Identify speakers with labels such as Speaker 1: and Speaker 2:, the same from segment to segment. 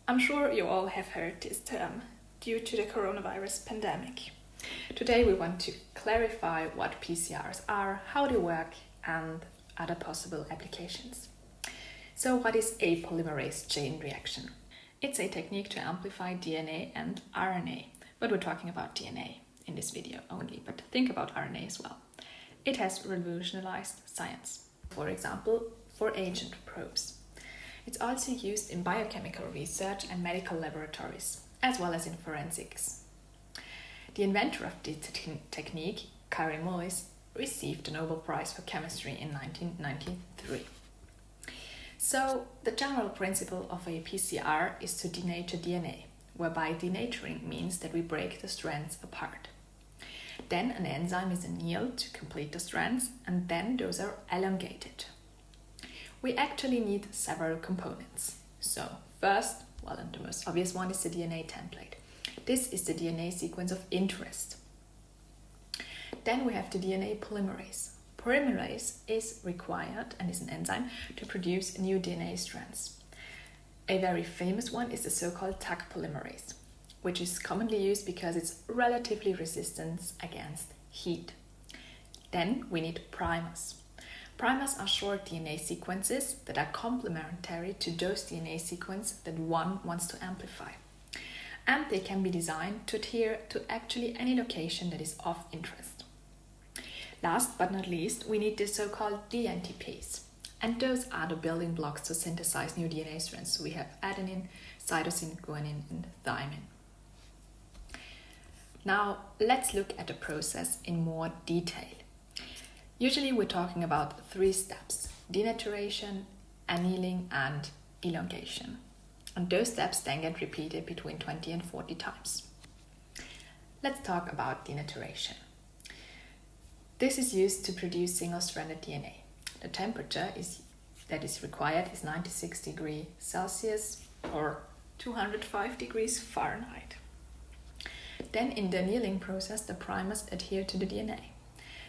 Speaker 1: I'm sure you all have heard this term due to the coronavirus pandemic. Today we want to clarify what PCRs are, how they work, and other possible applications. So what is a polymerase chain reaction? It's a technique to amplify DNA and RNA, but we're talking about DNA in this video only, but think about RNA as well. It has revolutionized science, for example, for agent probes. It's also used in biochemical research and medical laboratories, as well as in forensics. The inventor of this technique, Carey Mullis, received the Nobel Prize for Chemistry in 1993. So, the general principle of a PCR is to denature DNA, whereby denaturing means that we break the strands apart. Then an enzyme is annealed to complete the strands, and then those are elongated. We actually need several components. So, first, and the most obvious one is the DNA template. This is the DNA sequence of interest. Then we have the DNA polymerase. Polymerase is required and is an enzyme to produce new DNA strands. A very famous one is the so-called Taq polymerase, which is commonly used because it's relatively resistant against heat. Then we need primers. Primers are short DNA sequences that are complementary to those DNA sequences that one wants to amplify. And they can be designed to adhere to actually any location that is of interest. Last but not least, we need the so-called dNTPs. And those are the building blocks to synthesize new DNA strands. So we have adenine, cytosine, guanine, and thymine. Now, let's look at the process in more detail. Usually we're talking about 3 steps: denaturation, annealing, and elongation. And those steps then get repeated between 20 and 40 times. Let's talk about denaturation. This is used to produce single-stranded DNA. The temperature that is required is 96 degrees Celsius or 205 degrees Fahrenheit. Then in the annealing process, the primers adhere to the DNA.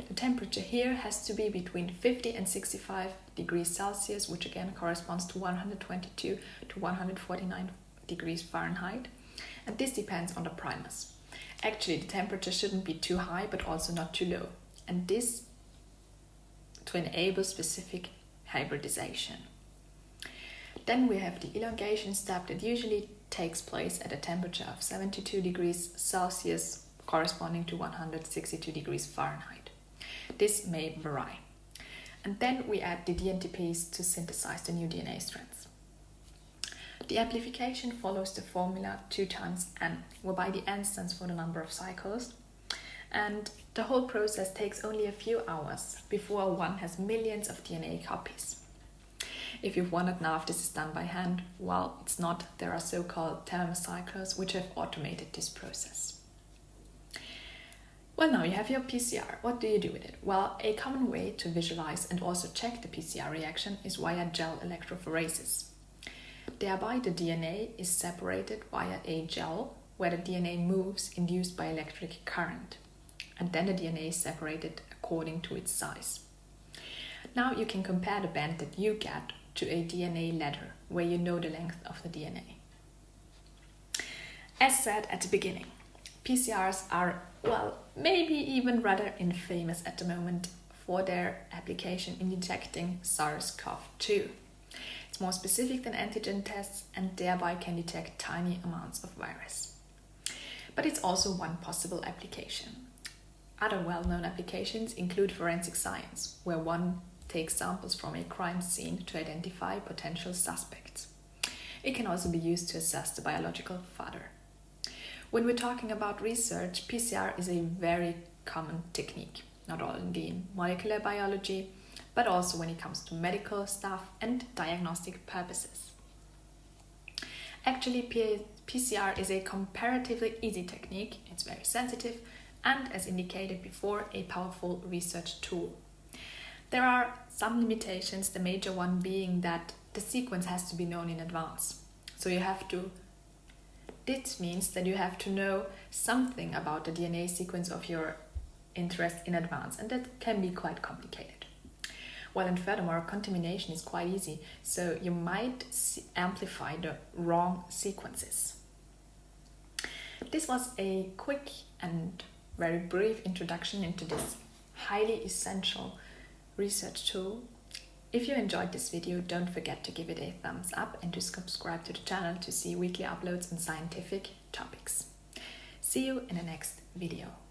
Speaker 1: The temperature here has to be between 50 and 65 degrees Celsius, which again corresponds to 122 to 149 degrees Fahrenheit. And this depends on the primers. Actually, the temperature shouldn't be too high, but also not too low. And this to enable specific hybridization. Then we have the elongation step that usually takes place at a temperature of 72 degrees Celsius, corresponding to 162 degrees Fahrenheit. This may vary. And then we add the dNTPs to synthesize the new DNA strands. The amplification follows the formula 2 times n, whereby the n stands for the number of cycles. And the whole process takes only a few hours before one has millions of DNA copies. If you've wondered now if this is done by hand, well, it's not. There are so-called thermocyclers which have automated this process. Well, now you have your PCR. What do you do with it? Well, a common way to visualize and also check the PCR reaction is via gel electrophoresis. Thereby, the DNA is separated via a gel where the DNA moves induced by electric current. And then the DNA is separated according to its size. Now you can compare the band that you get to a DNA ladder where you know the length of the DNA. As said at the beginning, PCRs are, maybe even rather infamous at the moment for their application in detecting SARS-CoV-2. It's more specific than antigen tests and thereby can detect tiny amounts of virus. But it's also one possible application. Other well-known applications include forensic science, where one takes samples from a crime scene to identify potential suspects. It can also be used to assess the biological fodder. When we're talking about research, PCR is a very common technique, not only in molecular biology, but also when it comes to medical stuff and diagnostic purposes. Actually, PCR is a comparatively easy technique. It's very sensitive and, as indicated before, a powerful research tool. There are some limitations, the major one being that the sequence has to be known in advance. So this means that you have to know something about the DNA sequence of your interest in advance, and that can be quite complicated. and furthermore, contamination is quite easy, so you might amplify the wrong sequences. This was a quick and very brief introduction into this highly essential research tool. If you enjoyed this video, don't forget to give it a thumbs up and to subscribe to the channel to see weekly uploads on scientific topics. See you in the next video.